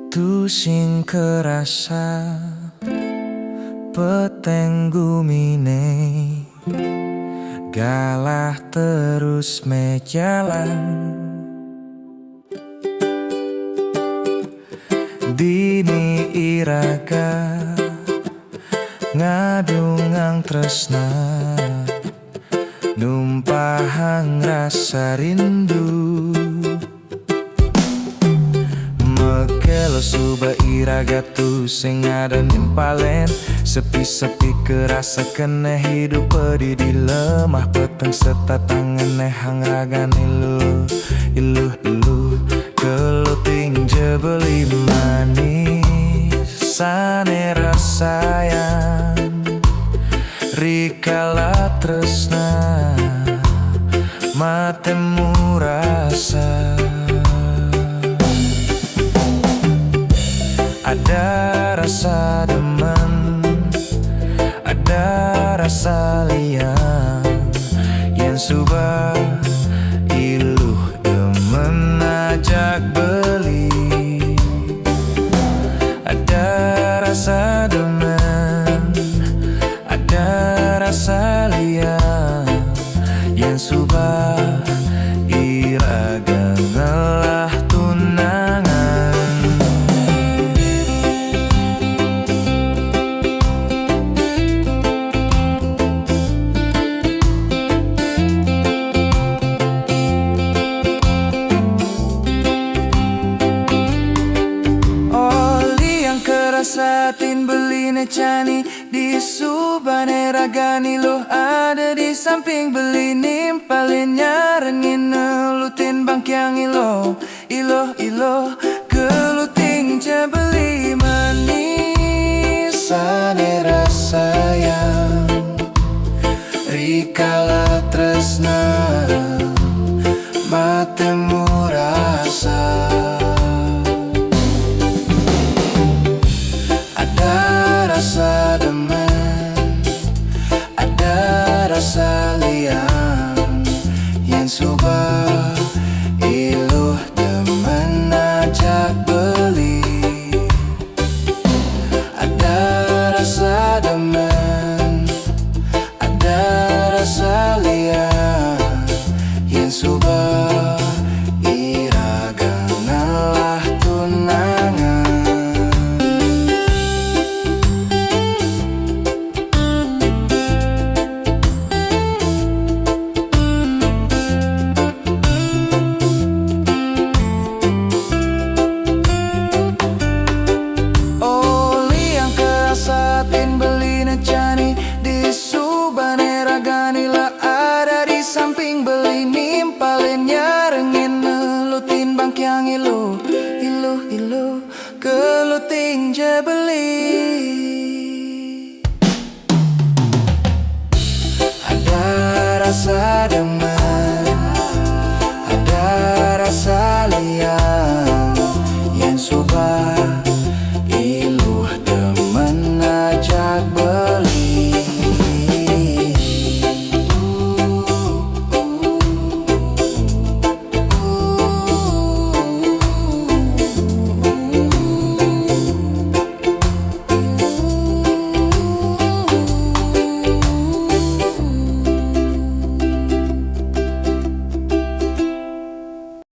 Tu sing kerasa peteng gumine galah terus me jalan dini iraga ngadungang tresna numpahang rasa rindu mekelo suba iraga tu sing ada nimpalen sepi-sepi kerasa kena hidup pedi di lemah peteng setatangan nehang ragan iluh keluting jebeli manis sane rasayang rikala tresna matemu rasa ada rasa demen ada rasa liang yang subah iluh demen ajak beli ada rasa demen ada rasa liang yang subah iraga ngelah tunangan. Satin beline cani di subane ragani lo ada di samping beli nimpalin nyarengin nelutin bangkyang ilo keluting jabeli manis sane rasayang rikala tresna matemu rasa rasa demen, ada rasa liang yang subah iluh demen ajak beli. Ada rasa demen, ada rasa liang yang subah iraga ngalah tunangan. Satin belina cani di subane ragani la ada di samping beli nimpalin nyarengin nelutin bangkyang iluh keluting jebeli ada rasa demen ada rasa liang